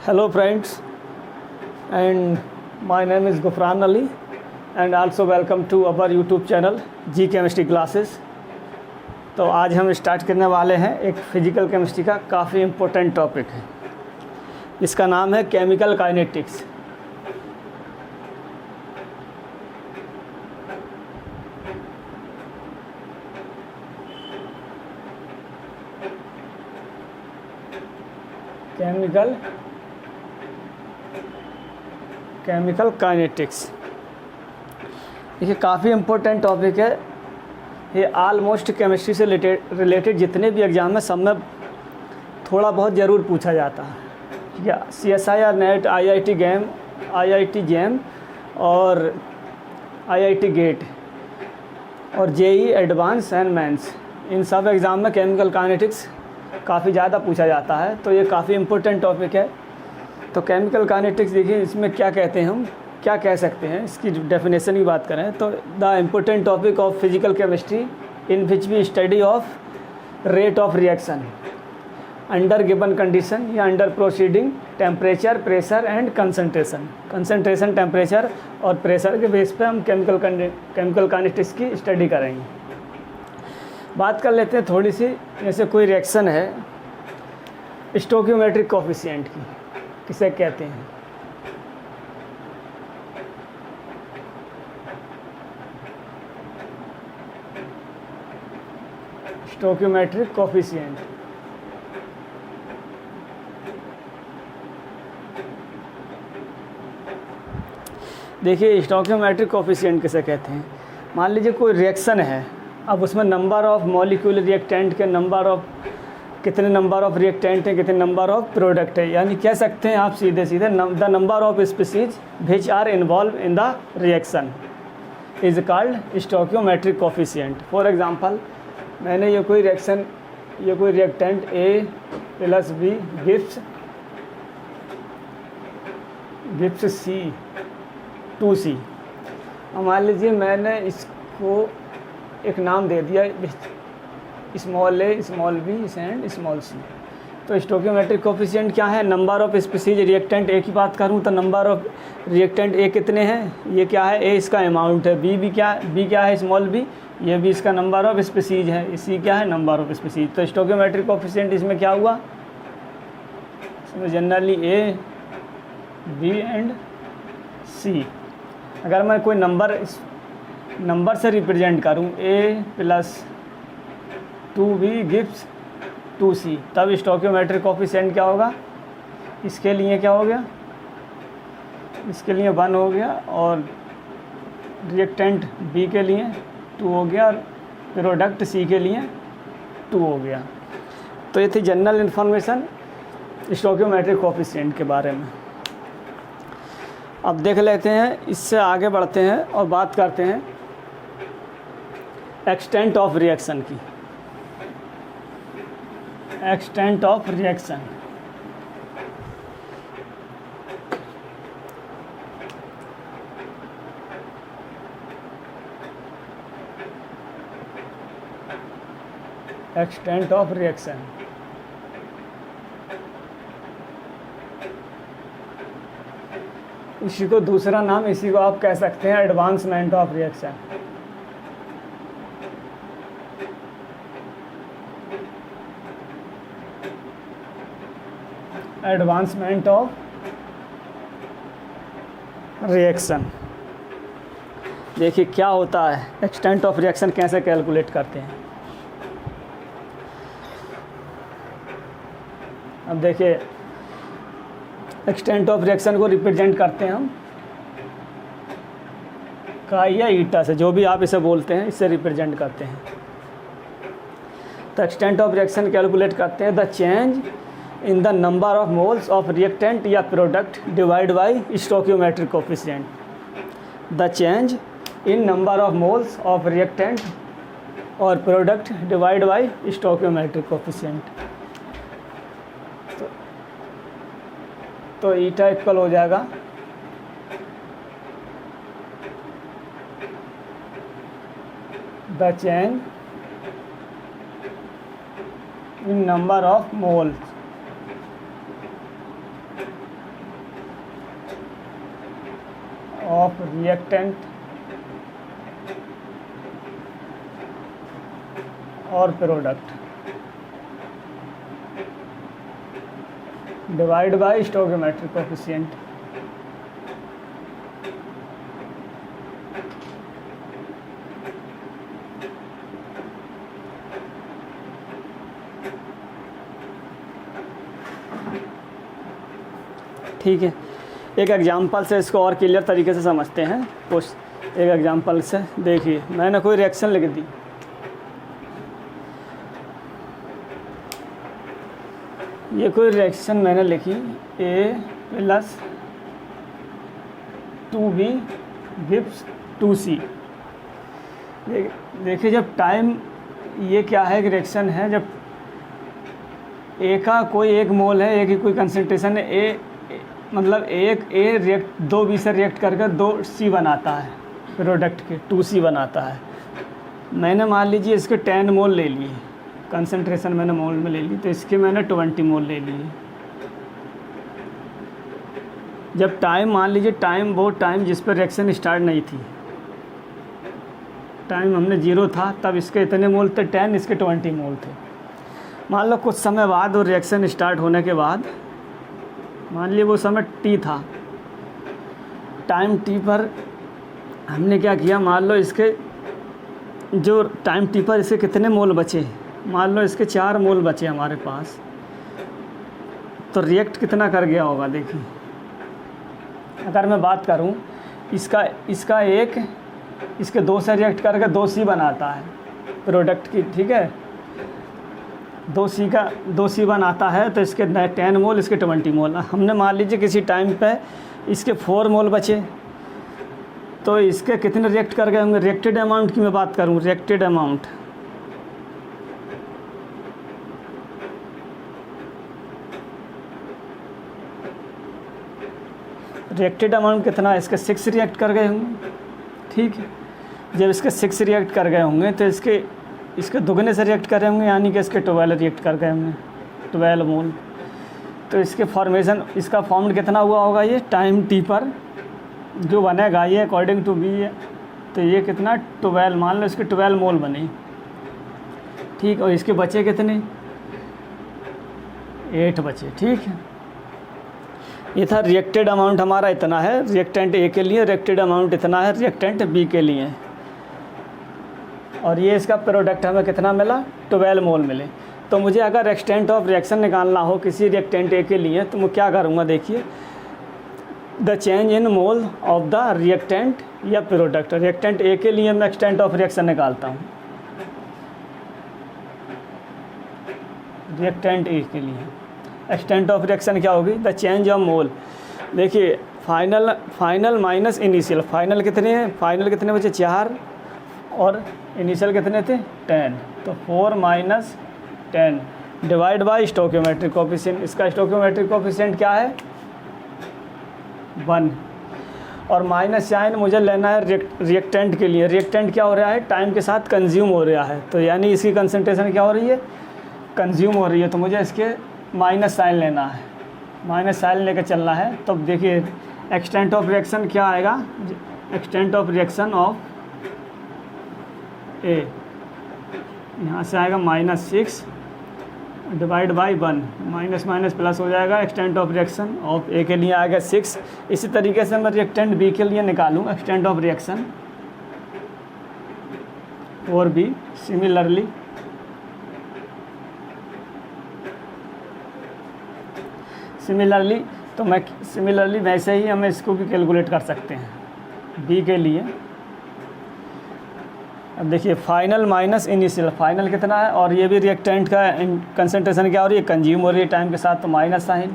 Hello friends, and my name is Gufran Ali, and also welcome to our YouTube channel G chemistry classes. तो आज हम start करने वाले हैं एक फिजिकल केमिस्ट्री का काफ़ी इम्पोर्टेंट टॉपिक है। इसका नाम है केमिकल काइनेटिक्स। केमिकल काइनेटिक्स ये काफ़ी इम्पोर्टेंट टॉपिक है। ये ऑलमोस्ट केमिस्ट्री से रिलेटेड जितने भी एग्ज़ाम हैं सब में थोड़ा बहुत ज़रूर पूछा जाता है। ठीक है, CSIR नेट, IIT जैम और IIT गेट और JEE एडवांस एंड मेंस, इन सब एग्ज़ाम में केमिकल काइनेटिक्स काफ़ी ज़्यादा पूछा जाता है। तो ये काफ़ी इम्पोर्टेंट टॉपिक है। तो केमिकल काइनेटिक्स देखिए, इसमें क्या कहते हैं, हम क्या कह सकते हैं, इसकी डेफिनेशन की बात करें तो the important topic of physical chemistry in which we study of rate of reaction under given condition या under proceeding temperature, pressure and concentration temperature और प्रेशर के बेस पे हम केमिकल काइनेटिक्स की स्टडी करेंगे। बात कर लेते हैं थोड़ी सी, जैसे कोई रिएक्शन है स्टोकियोमेट्रिक कोफिशिएंट की, किसे कहते हैं। स्टोकियोमेट्रिक कोफिशिएंट देखिए, स्टोकियोमेट्रिक कोफिशिएंट किसे कहते हैं। मान लीजिए कोई रिएक्शन है, अब उसमें नंबर ऑफ मॉलिक्यूलर रिएक्टेंट के कितने नंबर ऑफ रिएक्टेंट हैं, कितने नंबर ऑफ प्रोडक्ट है, यानी कह सकते हैं आप सीधे the number of species which are involved in the reaction is called stoichiometric coefficient. For example, मैंने ये कोई reactant A + B gives C2C। अब मान लीजिए मैंने इसको एक नाम दे दिया small a, small b and small c। तो स्टोकियोमेट्रिक कोफिशिएंट क्या है, number of species reactant A की बात करूं तो नंबर ऑफ रिएक्टेंट A कितने हैं, ये क्या है, A इसका अमाउंट है, B क्या है, स्मॉल b, ये भी इसका नंबर ऑफ स्पीसीज है, C क्या है, नंबर ऑफ स्पीसीज। तो स्टोकियोमेट्रिक कोफिशिएंट इसमें क्या हुआ, इसमें generally A, B and C। अगर मैं कोई नंबर से रिप्रेजेंट करूं A + 2B गिव्स 2C, तब स्टोकियोमेट्रिक कोफिशिएंट क्या होगा, इसके लिए क्या हो गया, इसके लिए 1 हो गया और रिएक्टेंट B के लिए 2 हो गया और प्रोडक्ट C के लिए 2 हो गया। तो ये थी जनरल इन्फॉर्मेशन स्टोकियोमेट्रिक कोफिशिएंट के बारे में। अब देख लेते हैं, इससे आगे बढ़ते हैं और बात करते हैं एक्सटेंट ऑफ रिएक्शन की। एक्सटेंट ऑफ रिएक्शन इसी को दूसरा नाम, इसी को आप कह सकते हैं advancement of reaction. Advancement of reaction. देखिए क्या होता है, एक्सटेंट ऑफ रिएक्शन कैसे कैलकुलेट करते हैं। अब देखिए, एक्सटेंट ऑफ रिएक्शन को रिप्रेजेंट करते हैं हम काई या ईटा से, जो भी आप इसे बोलते हैं, इससे रिप्रेजेंट करते हैं। तो एक्सटेंट ऑफ रिएक्शन कैलकुलेट करते हैं the change in the number of moles of reactant या product divide by stoichiometric coefficient. The change in number of moles of reactant और product divide by stoichiometric coefficient. तो eta equal हो जाएगा the change in number of moles of reactant और product divide by stoichiometric coefficient. ठीक है, एक example से इसको और क्लियर तरीके से समझते हैं। कुछ एक एग्जांपल से देखिए, मैंने कोई रिएक्शन लिख दी, ये कोई रिएक्शन मैंने लिखी A + 2B गिव्स 2C। देखिए जब टाइम, ये क्या है कि रिएक्शन है, जब A का कोई एक मोल है, A की कोई कंसंट्रेशन है, A मतलब एक A रिएक्ट 2B से रिएक्ट करके 2C बनाता है, प्रोडक्ट के 2C बनाता है। मैंने मान लीजिए इसके 10 मोल ले लिए, कंसंट्रेशन मैंने मोल में ले ली, तो इसके मैंने 20 मोल ले लिए। जब टाइम, मान लीजिए टाइम, वो टाइम जिस पर रिएक्शन स्टार्ट नहीं थी, टाइम हमने 0 था, तब इसके इतने मोल थे 10, इसके 20 मोल थे। मान लो कुछ समय बाद वो रिएक्शन स्टार्ट होने के बाद, मान लीजिए वो समय T था, टाइम T पर हमने क्या किया, मान लो इसके जो टाइम T पर इसके कितने मोल बचे, मान लो इसके 4 मोल बचे हमारे पास, तो रिएक्ट कितना कर गया होगा। देखिए अगर मैं बात करूं, इसका एक इसके 2 से रिएक्ट करके 2C बनाता है प्रोडक्ट की, ठीक है, 2C बनाता है, तो इसके 10 मोल, इसके 20 मोल। हमने मान लीजिए किसी टाइम पे इसके 4 मोल बचे, तो इसके कितने रिएक्ट कर गए होंगे। रिएक्टेड अमाउंट की मैं बात करूं, रिएक्टेड अमाउंट, रिएक्टेड अमाउंट कितना है, इसके 6 रिएक्ट कर गए होंगे। ठीक है, जब इसके 6 रिएक्ट कर गए होंगे, तो इसके दुगने से रिएक्ट कर रहे होंगे, यानी कि इसके 12 रिएक्ट कर गए होंगे, 12 मोल। तो इसके फॉर्मेशन, इसका फॉर्म कितना हुआ होगा, ये टाइम T पर जो बनेगा, ये अकॉर्डिंग टू B है, तो ये कितना 12, मान लो इसके 12 मोल बने। ठीक, और इसके बचे कितने, 8 बचे। ठीक है, ये था रिएक्टेड अमाउंट हमारा इतना है रिएक्टेंट A के लिए, रिएक्टेड अमाउंट इतना है रिएक्टेंट B के लिए, और ये इसका प्रोडक्ट हमें कितना मिला, 12 मोल मिले। तो मुझे अगर एक्सटेंट ऑफ रिएक्शन निकालना हो किसी रिएक्टेंट A के लिए, तो मैं क्या करूँगा, देखिए the change in mole of the reactant या प्रोडक्ट। रिएक्टेंट A के लिए मैं एक्सटेंट ऑफ रिएक्शन निकालता हूँ, रिएक्टेंट A के लिए एक्सटेंट ऑफ रिएक्शन क्या होगी, द चेंज ऑफ मोल। देखिए फाइनल माइनस इनिशियल, फाइनल कितने हैं, फाइनल कितने बचे 4, और इनिशियल कितने थे 10, तो 4 - 10 डिवाइड बाय स्टोइकोमेट्रिक कोएफिशिएंट। इसका स्टोइकोमेट्रिक कोएफिशिएंट क्या है, 1, और माइनस साइन मुझे लेना है रिएक्टेंट के लिए। रिएक्टेंट क्या हो रहा है, टाइम के साथ कंज्यूम हो रहा है, तो यानी इसकी कंसंट्रेशन क्या हो रही है, कंज्यूम हो रही है, तो मुझे इसके माइनस साइन लेना है, माइनस साइन लेकर चलना है। तो देखिए एक्सटेंट ऑफ रिएक्शन क्या आएगा, extent of reaction of A यहाँ से आएगा -6 divide by 1, minus minus plus हो जाएगा। Extent of reaction of A के लिए आएगा 6। इसी तरीके से मैं रिएक्टेंट B के लिए निकालूँ एक्सटेंट ऑफ रिएक्शन और B सिमिलरली तो मैं सिमिलरली वैसे ही हमें इसको भी कैलकुलेट कर सकते हैं B के लिए। अब देखिए फाइनल माइनस इनिशियल, फाइनल कितना है, और ये भी रिएक्टेंट का कंसंट्रेशन क्या हो रही है, कंज्यूम हो रही है टाइम के साथ, तो माइनस साइन,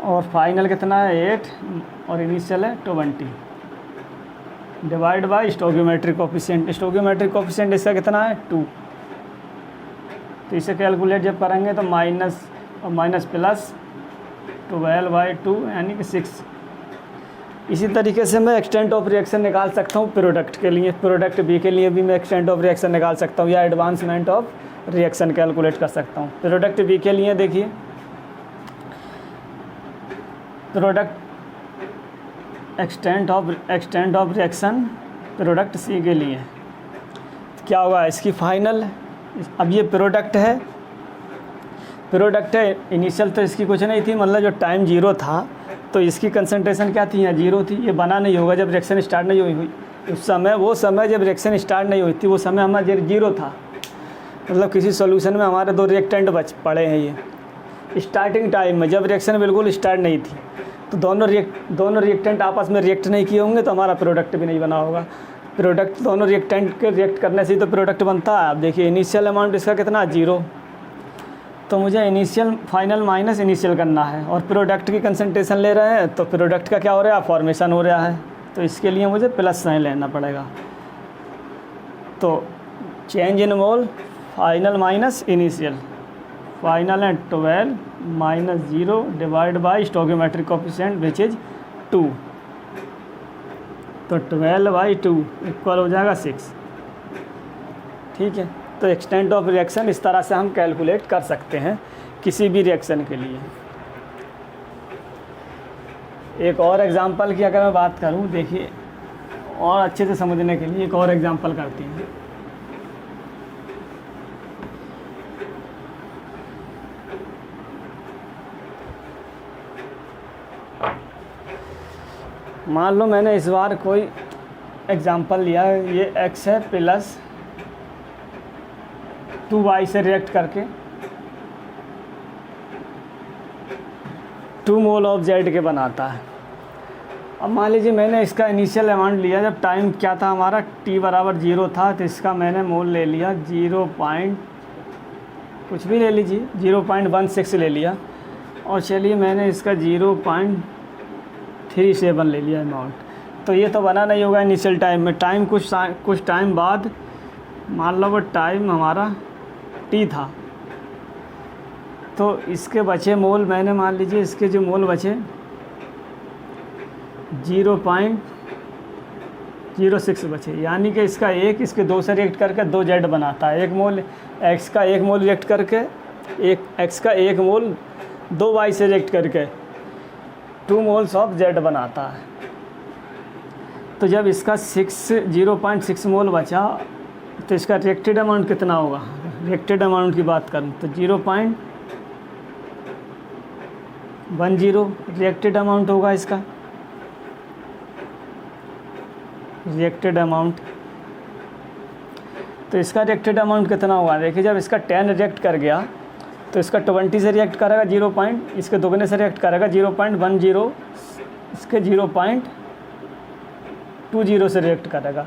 और फाइनल कितना है 8 और इनिशियल है 20 divide by stoichiometric coefficient. Stoichiometric coefficient इसका कितना है 2, तो इसे कैलकुलेट जब करेंगे तो माइनस और माइनस प्लस 12/2 यानी कि 6। इसी तरीके से मैं एक्सटेंट ऑफ रिएक्शन निकाल सकता हूँ प्रोडक्ट के लिए, प्रोडक्ट B के लिए भी मैं एक्सटेंट ऑफ रिएक्शन निकाल सकता हूँ या एडवांसमेंट ऑफ रिएक्शन कैलकुलेट कर सकता हूँ। प्रोडक्ट B के लिए देखिए extent of reaction product C के लिए क्या होगा इसकी फाइनल। अब ये प्रोडक्ट है इनिशियल तो इसकी कुछ नहीं थी, मतलब जो टाइम 0 था तो इसकी कंसंट्रेशन क्या थी, यहाँ 0 थी। ये बना नहीं होगा जब रिएक्शन स्टार्ट नहीं हुई उस समय, वो समय जब रिएक्शन स्टार्ट नहीं हुई थी वो समय हमारा 0 था। मतलब किसी सॉल्यूशन में हमारे 2 रिएक्टेंट बच पड़े हैं। ये स्टार्टिंग टाइम में जब रिएक्शन बिल्कुल स्टार्ट नहीं थी तो दोनों रिएक्टेंट आपस में रिएक्ट नहीं किए होंगे तो हमारा प्रोडक्ट भी नहीं बना होगा। प्रोडक्ट दोनों रिएक्टेंट के रिएक्ट करने से ही तो प्रोडक्ट बनता है। आप देखिए इनिशियल अमाउंट इसका कितना 0, तो मुझे इनिशियल फाइनल माइनस इनिशियल करना है और प्रोडक्ट की कंसंट्रेशन ले रहे हैं तो प्रोडक्ट का क्या हो रहा है, फॉर्मेशन हो रहा है, तो इसके लिए मुझे प्लस साइन लेना पड़ेगा। तो change in mole final minus initial, final है 12 minus 0 divide by stoichiometric coefficient which is 2, तो 12/2 इक्वल हो जाएगा 6। ठीक है, तो एक्सटेंट ऑफ रिएक्शन इस तरह से हम कैलकुलेट कर सकते हैं किसी भी रिएक्शन के लिए। एक और एग्जांपल की अगर मैं बात करूं, देखिए और अच्छे से समझने के लिए एक और एग्जांपल करती हैं। मान लो मैंने इस बार कोई एग्जांपल लिया, ये x है प्लस 2y से रिएक्ट करके 2 मोल ऑफ Z के बनाता है। अब मान लीजिए मैंने इसका इनिशियल अमाउंट लिया जब टाइम क्या था हमारा t बराबर 0 था, तो इसका मैंने मोल ले लिया 0. कुछ भी ले लीजिए 0.16 ले लिया, और चलिए मैंने इसका 0.37 ले लिया अमाउंट। तो ये तो बना नहीं होगा इनिशियल टाइम में, टाइम कुछ टाइम बाद मान लो वो टाइम हमारा t था, तो इसके बचे मोल मैंने मान लीजिए इसके जो मोल बचे 0.06 बचे, यानी कि इसका एक इसके 2 से रिएक्ट करके 2 Z बनाता है। एक मोल x का 1 मोल रिएक्ट करके x का 1 मोल 2 y से रिएक्ट करके 2 मोल्स ऑफ Z बनाता है। तो जब इसका 0.6 मोल बचा तो इसका रिएक्टेड अमाउंट कितना होगा, रिएक्टेड अमाउंट की बात करूँ तो 0.10 रिएक्टेड अमाउंट होगा इसका, रिएक्टेड अमाउंट। तो इसका रिएक्टेड अमाउंट कितना होगा, देखिए जब इसका 10 रिएक्ट कर गया तो इसका 20 से रिएक्ट करेगा इसके दोगुने से रिएक्ट करेगा 0.10, इसके 0.20 से रिएक्ट करेगा।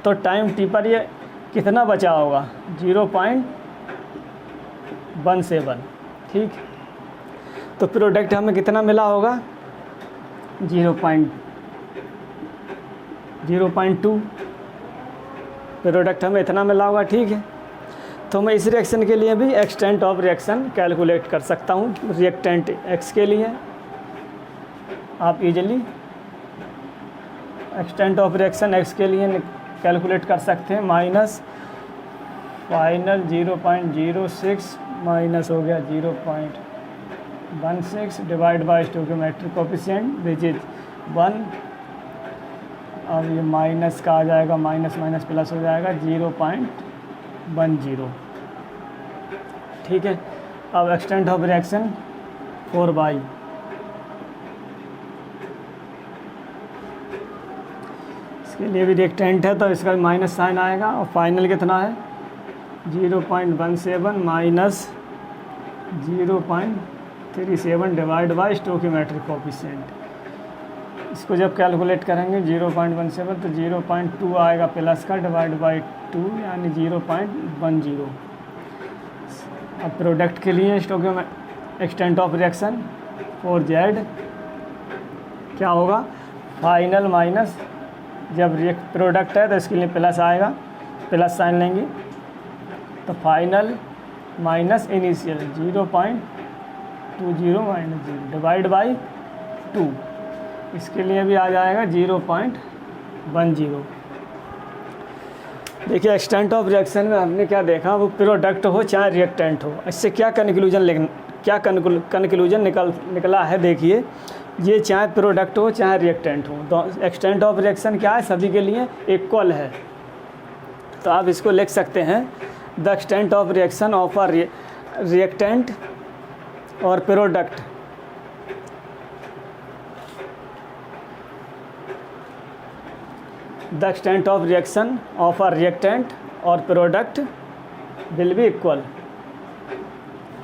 तो टाइम टी पर ये कितना बचा होगा 0.17। ठीक, तो प्रोडक्ट हमें कितना मिला होगा 0.2 प्रोडक्ट हमें इतना मिला होगा। ठीक है, तो मैं इस रिएक्शन के लिए भी एक्सटेंट ऑफ रिएक्शन कैलकुलेट कर सकता हूँ। रिएक्टेंट x के लिए आप easily extent of reaction x के लिए कैलकुलेट कर सकते हैं। माइनस फाइनल 0.06 माइनस हो गया 0.16 divide by stoichiometric coefficient which is 1। अब ये माइनस का आ जाएगा, माइनस माइनस प्लस हो जाएगा 0.10। ठीक है, अब एक्सटेंट ऑफ रिएक्शन 4/, इसके लिए भी रिएक्टेंट है तो इसका माइनस साइन आएगा, और फाइनल कितना है 0.17 minus 0.37 divide by stoichiometric coefficient. इसको जब कैलकुलेट करेंगे 0.17 तो 0.2 आएगा प्लस का डिवाइड बाई 2 यानी 0.10। अब प्रोडक्ट के लिए एक्सटेंट ऑफ रिएक्शन 4Z क्या होगा, फाइनल माइनस जब प्रोडक्ट है तो इसके लिए प्लस आएगा, प्लस साइन लेंगे तो final minus initial 0.20 minus 0 divide by 2, इसके लिए भी आ जाएगा 0.10। देखिए एक्सटेंट ऑफ रिएक्शन में हमने क्या देखा, वो प्रोडक्ट हो चाहे रिएक्टेंट हो, इससे क्या कंक्लूजन निकला है। देखिए ये चाहे प्रोडक्ट हो चाहे रिएक्टेंट हो, तो एक्सटेंट ऑफ रिएक्शन क्या है, सभी के लिए इक्वल है। तो आप इसको लिख सकते हैं the extent of reaction of a reactant और product the extent of reaction of a reactant और प्रोडक्ट विल बी इक्वल।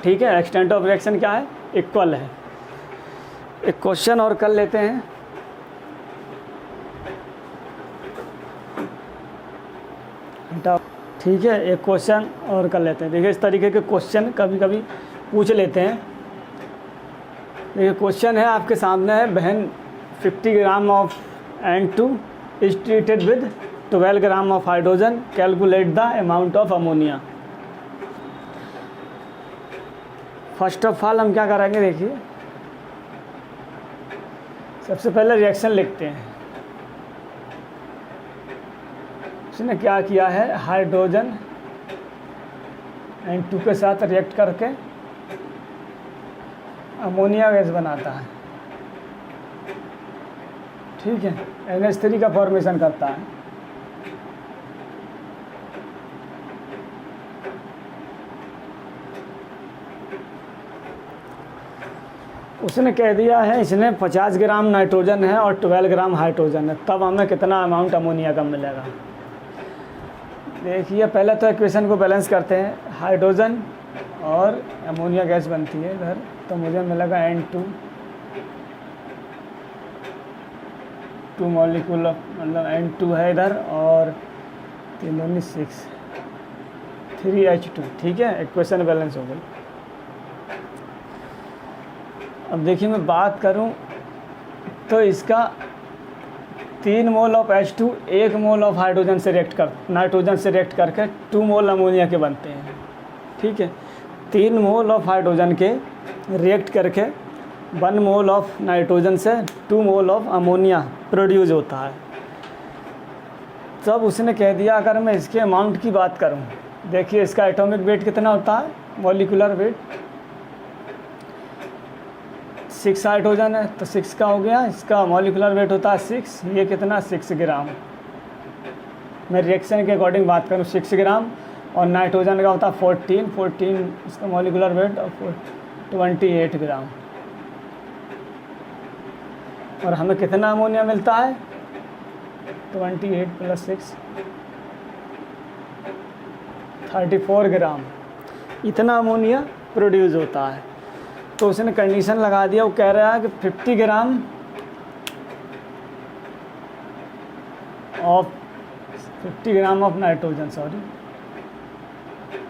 ठीक है, एक्सटेंट ऑफ रिएक्शन क्या है, इक्वल है। एक क्वेश्चन और कर लेते हैं। ठीक है, एक क्वेश्चन और कर लेते हैं। देखिए इस तरीके के क्वेश्चन कभी कभी पूछ लेते हैं। देखिए क्वेश्चन है आपके सामने है, बहन 50 gram of N2 is treated with 12 gram of hydrogen, calculate the amount of ammonia. First of all हम क्या करेंगे, देखिए सबसे पहले रिएक्शन लिखते हैं। उसने क्या किया है, हाइड्रोजन N2 के साथ रिएक्ट करके अमोनिया गैस बनाता है। ठीक है, NH3 का फॉर्मेशन करता है। उसने कह दिया है इसने 50 ग्राम नाइट्रोजन है और 12 ग्राम हाइड्रोजन है, तब हमें कितना अमाउंट अमोनिया का मिलेगा। देखिए पहले तो इक्वेशन को बैलेंस करते हैं, हाइड्रोजन और अमोनिया गैस बनती है इधर, तो मुझे मिलेगा N2 2 मॉलिक्यूल मतलब N2 है इधर और 3 दूनी 6 3H2। ठीक है, इक्वेशन बैलेंस हो गई। अब देखिए मैं बात करूं तो इसका 3 mole of H2 1 mole of hydrogen से नाइट्रोजन से रिएक्ट करके 2 मोल अमोनिया के बनते हैं। ठीक है, 3 मोल ऑफ हाइड्रोजन के रिएक्ट करके 1 मोल ऑफ नाइट्रोजन से 2 मोल ऑफ अमोनिया प्रोड्यूस होता है। तब उसने कह दिया अगर मैं इसके अमाउंट की बात करूं, देखिए इसका एटॉमिक वेट कितना होता है, मॉलिक्यूलर वेट 6 हाइड्रोजन है तो 6 का हो गया, इसका मॉलिक्यूलर वेट होता है 6, ये कितना 6 ग्राम। मैं रिएक्शन के अकॉर्डिंग बात करूं 6 ग्राम, और नाइट्रोजन का होता है 14 इसका मॉलिक्यूलर वेट और 28 ग्राम। और हमें कितना अमोनिया मिलता है, 28 + 6 34 ग्राम, इतना अमोनिया प्रोड्यूस होता है। तो उसने कंडीशन लगा दिया, वो कह रहा है कि 50 ग्राम ऑफ नाइट्रोजन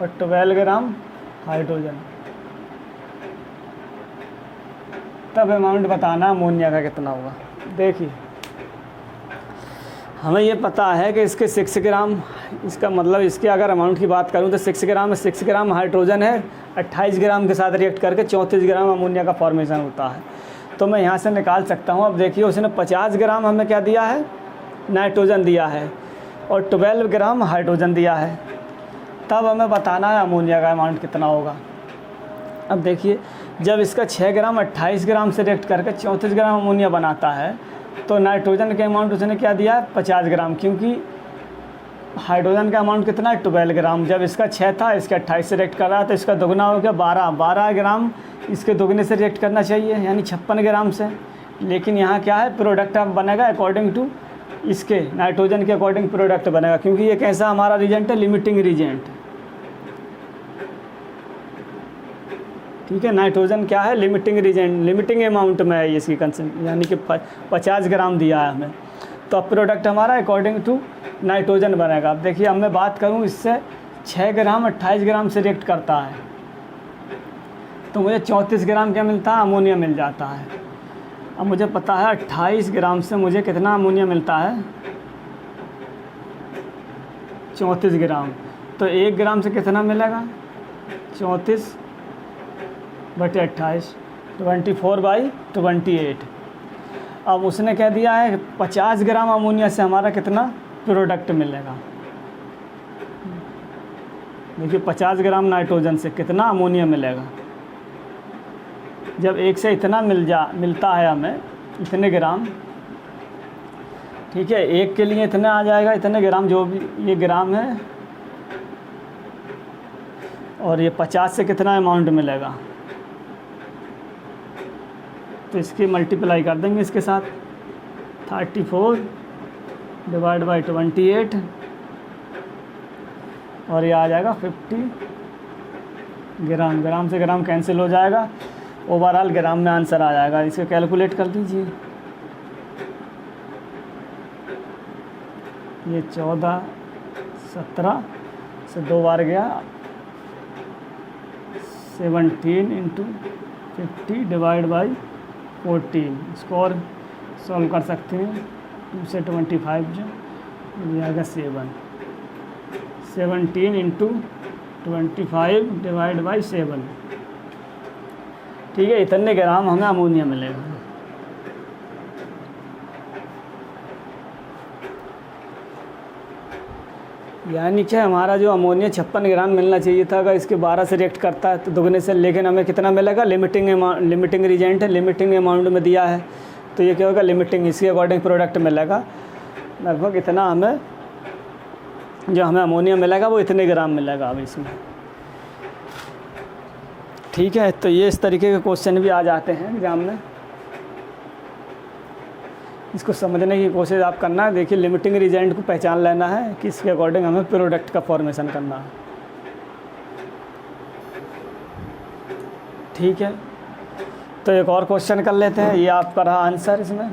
और 12 ग्राम हाइड्रोजन, तब अमाउंट बताना अमोनिया का कितना होगा। देखिए हमें ये पता है कि इसके 6 ग्राम, इसका मतलब इसके अगर अमाउंट की बात करूं तो 6 ग्राम में 6 ग्राम हाइड्रोजन है, 28 ग्राम के साथ रिएक्ट करके 34 ग्राम अमोनिया का फॉर्मेशन होता है। तो मैं यहाँ से निकाल सकता हूँ। अब देखिए उसने 50 ग्राम हमें क्या दिया है, नाइट्रोजन दिया है और 12 ग्राम हाइड्रोजन दिया है, तब हमें बताना है अमोनिया का अमाउंट कितना होगा। अब देखिए जब इसका 6 ग्राम 28 ग्राम से रिएक्ट करके 34 ग्राम अमोनिया बनाता है, तो नाइट्रोजन के अमाउंट उसने क्या दिया है, 50 ग्राम, क्योंकि हाइड्रोजन का अमाउंट कितना है, 12 ग्राम। जब इसका 6 था, इसका 28 से रिएक्ट कर रहा है, तो इसका दुगना हो गया 12 ग्राम इसके दुगने से रिएक्ट करना चाहिए, यानी 56 ग्राम से। लेकिन यहाँ क्या है, प्रोडक्ट अब बनेगा अकॉर्डिंग टू इसके नाइट्रोजन के अकॉर्डिंग प्रोडक्ट बनेगा, क्योंकि ये कैसा हमारा रीजेंट है, लिमिटिंग रीजेंट। ठीक है, नाइट्रोजन क्या है, लिमिटिंग रीजेंट, लिमिटिंग अमाउंट में है इसकी कंसेंट, यानी कि 50 ग्राम दिया है हमें, तो अब प्रोडक्ट हमारा अकॉर्डिंग टू नाइट्रोजन बनेगा। अब देखिए अब मैं बात करूं, इससे 6 ग्राम 28 ग्राम से रिएक्ट करता है, तो मुझे 34 ग्राम क्या मिलता है, अमोनिया मिल जाता है। अब मुझे पता है 28 ग्राम से मुझे कितना अमोनिया मिलता है, 34 ग्राम। तो 1 ग्राम से कितना मिलेगा, 34/28 24/28। अब उसने कह दिया है 50 ग्राम अमोनिया से हमारा कितना प्रोडक्ट मिलेगा। देखिए 50 ग्राम नाइट्रोजन से कितना अमोनिया मिलेगा। जब एक से इतना मिलता है हमें इतने ग्राम, ठीक है। एक के लिए इतना आ जाएगा, इतने ग्राम, जो भी ये ग्राम है, और ये 50 से कितना अमाउंट मिलेगा, तो इसकी मल्टीप्लाई कर देंगे इसके साथ। 34 डिवाइड बाई 28, और ये आ जाएगा 50 ग्राम। ग्राम से ग्राम कैंसिल हो जाएगा, ओवरऑल ग्राम में आंसर आ जाएगा। इसको कैलकुलेट कर दीजिए। ये 14 17 से 2 बार गया, 17 इंटू 50 डिवाइड बाई 14। इसको और सॉल्व कर सकते हैं। 2 से 25 जो ये आएगा 7। 17 इंटू 25 डिवाइड बाई 7, ठीक है। इतने ग्राम हमें अमोनिया मिलेगा। यानी कि हमारा जो अमोनिया 56 ग्राम मिलना चाहिए था, अगर इसके 12 से रिएक्ट करता है तो दुगने से, लेकिन हमें कितना मिलेगा, लिमिटिंग रीजेंट है, लिमिटिंग अमाउंट में दिया है, तो ये क्या होगा, लिमिटिंग, इसके अकॉर्डिंग प्रोडक्ट मिलेगा। लगभग इतना हमें, जो हमें अमोनिया मिलेगा वो इतने ग्राम मिलेगा अब इसमें, ठीक है। तो ये इस तरीके के क्वेश्चन भी आ जाते हैं एग्ज़ाम में। इसको समझने की कोशिश आप करना है। देखिए, लिमिटिंग रीजेंट को पहचान लेना है कि इसके अकॉर्डिंग हमें प्रोडक्ट का फॉर्मेशन करना है, ठीक है। तो एक और क्वेश्चन कर लेते हैं। ये आपका रहा आंसर। इसमें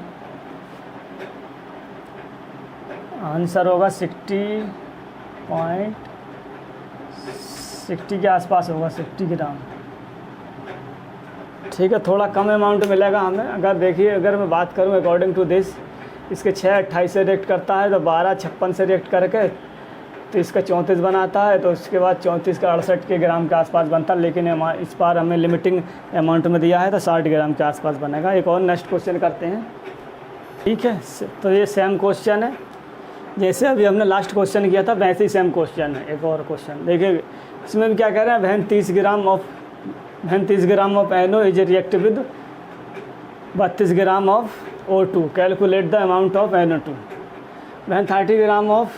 आंसर होगा 60 के आसपास होगा, 60 ग्राम, ठीक है। थोड़ा कम अमाउंट मिलेगा हमें। अगर देखिए, अगर मैं बात करूं अकॉर्डिंग टू दिस, इसके 6-28 से रिएक्ट करता है, तो 12-56 से रिएक्ट करके तो इसका 34 बनाता है, तो उसके बाद 34 का 68 के ग्राम के आसपास बनता है। लेकिन इस बार हमें लिमिटिंग अमाउंट में दिया है, तो 60 ग्राम के आसपास बनेगा। एक और नेक्स्ट क्वेश्चन करते हैं, ठीक है। तो ये सेम क्वेश्चन है, जैसे अभी हमने लास्ट क्वेश्चन किया था वैसे ही सेम क्वेश्चन है। एक और क्वेश्चन देखिए, इसमें हम क्या कह रहे हैं, when 30 gram of NO is react with 32 gram of O2, calculate the amount of NO2। When 30 gram of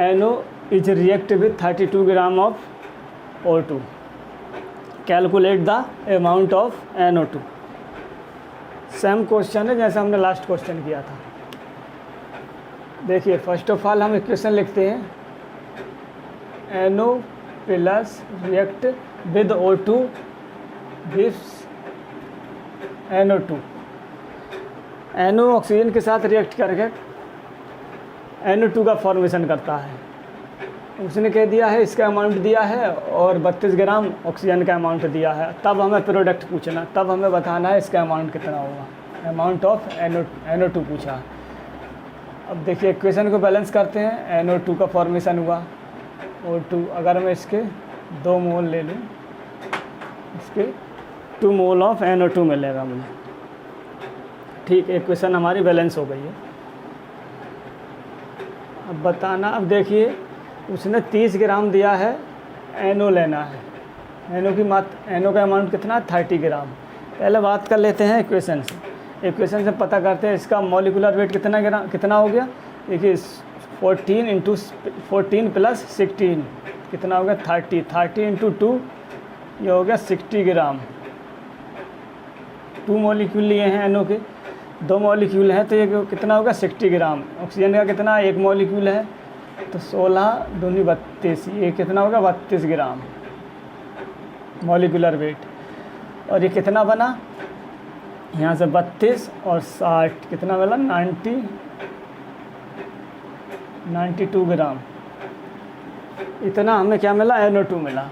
NO is react with 32 gram of O2, calculate the amount of NO2। Same question है जैसे हमने last question किया था। देखिए, first of all हम equation लिखते हैं, NO plus react with O2 gives NO2। NO oxygen के साथ रिएक्ट करके NO2 का फॉर्मेशन करता है। उसने कह दिया है, इसका अमाउंट दिया है और 32 ग्राम ऑक्सीजन का अमाउंट दिया है। तब हमें प्रोडक्ट पूछना, तब हमें बताना है इसका अमाउंट कितना होगा। अमाउंट ऑफ NO2 पूछा। अब देखिए, इक्वेशन को बैलेंस करते हैं। NO2 का फॉर्मेशन हुआ O2, अगर मैं इसके 2 मोल ले लूँ, इसके 2 मोल ऑफ NO2 मिलेगा मुझे, ठीक। इक्वेशन हमारी बैलेंस हो गई है। अब बताना, अब देखिए, उसने 30 ग्राम दिया है, NO लेना है। NO का अमाउंट कितना है, 30 ग्राम। पहले बात कर लेते हैं इक्वेशन से। इक्वेशन से पता करते हैं इसका मॉलिकुलर वेट कितना हो गया। देखिए, 14 प्लस 16 कितना हो गया, 30 इंटू 2, ये हो गया 60 ग्राम। 2 मॉलिक्यूल लिए हैं NO के, 2 मॉलिक्यूल हैं, तो ये कितना होगा, 60 ग्राम। ऑक्सीजन का कितना, 1 मॉलिक्यूल है, तो 16 दूनी 32, ये कितना होगा, 32 ग्राम मॉलिकुलर वेट। और ये कितना बना, यहाँ से 32 और 60 कितना मिला, 92 ग्राम। इतना हमें क्या मिला, NO2 मिला।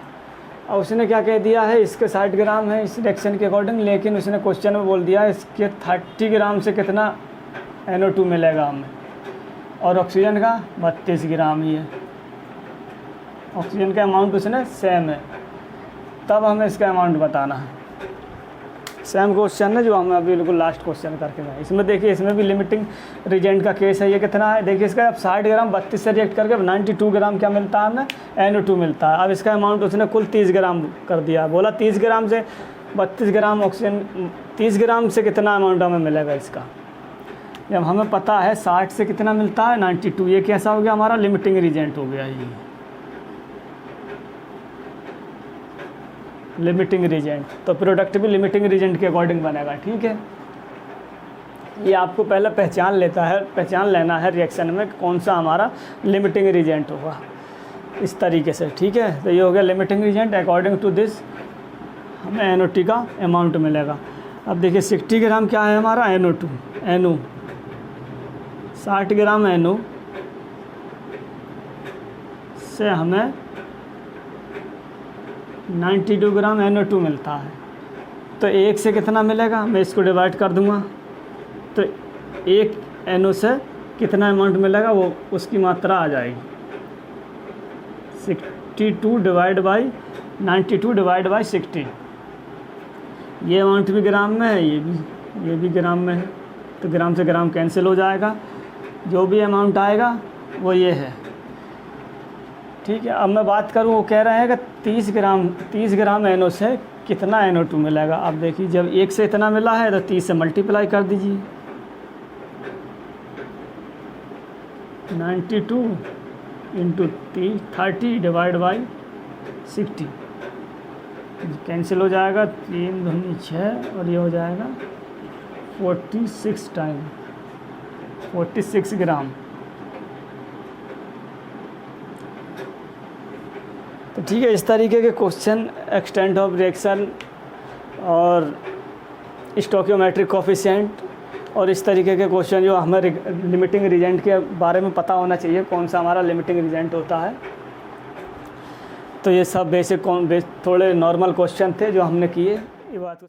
और उसने क्या कह दिया है, इसके 60 ग्राम है इस रिएक्शन के अकॉर्डिंग, लेकिन उसने क्वेश्चन में बोल दिया है इसके 30 ग्राम से कितना NO2 मिलेगा हमें, और ऑक्सीजन का 32 ग्राम ही है। ऑक्सीजन का अमाउंट उसने सेम है, तब हमें इसका अमाउंट बताना है। सेम क्वेश्चन है जो हमें अभी बिल्कुल लास्ट क्वेश्चन करके गए। इसमें देखिए, इसमें भी लिमिटिंग रीजेंट का केस है। ये कितना है, देखिए, इसका अब 60 ग्राम 32 से रिएक्ट करके 92 ग्राम क्या मिलता है हमें, NO2 मिलता है। अब इसका अमाउंट उसने कुल 30 ग्राम कर दिया, बोला 30 ग्राम से 32 ग्राम ऑक्सीजन, 30 ग्राम से कितना अमाउंट हमें मिलेगा इसका। जब हमें पता है 60 से कितना मिलता है 92, ये कैसा हो गया हमारा लिमिटिंग रीजेंट हो गया, ये लिमिटिंग रीजेंट। तो प्रोडक्ट भी लिमिटिंग रीजेंट के अकॉर्डिंग बनेगा, ठीक है। ये आपको पहले पहचान लेना है रिएक्शन में कौन सा हमारा लिमिटिंग रीजेंट होगा, इस तरीके से, ठीक है। तो ये हो गया limiting reagent. According to this हमें NO2 का अमाउंट मिलेगा। अब देखिए 60 ग्राम क्या है हमारा NO2, 60 ग्राम NO से हमें 92 ग्राम NO2 मिलता है। तो 1 से कितना मिलेगा, मैं इसको डिवाइड कर दूंगा। तो 1 NO से कितना अमाउंट मिलेगा वो उसकी मात्रा आ जाएगी 62 डिवाइड बाई 92 डिवाइड बाई 60। ये अमाउंट भी ग्राम में है, ये भी ग्राम में है, तो ग्राम से ग्राम कैंसिल हो जाएगा, जो भी अमाउंट आएगा वो ये है, ठीक है। अब मैं बात करूँ, वो कह रहे हैं कि 30 ग्राम NO से कितना NO2 मिलेगा। अब देखिए जब 1 से इतना मिला है तो 30 से मल्टीप्लाई कर दीजिए, 92 इंटू 30 डिवाइड बाई 60, कैंसिल हो जाएगा, 3 दूनी 6 और ये हो जाएगा 46 टाइम 46 ग्राम। तो ठीक है, इस तरीके के क्वेश्चन एक्सटेंट ऑफ रिएक्शन और स्टोइकियोमेट्रिक कोफिशिएंट और इस तरीके के क्वेश्चन जो हमें लिमिटिंग रीजेंट के बारे में पता होना चाहिए, कौन सा हमारा लिमिटिंग रीजेंट होता है। तो ये सब बेसिक थोड़े नॉर्मल क्वेश्चन थे जो हमने किए। ये बात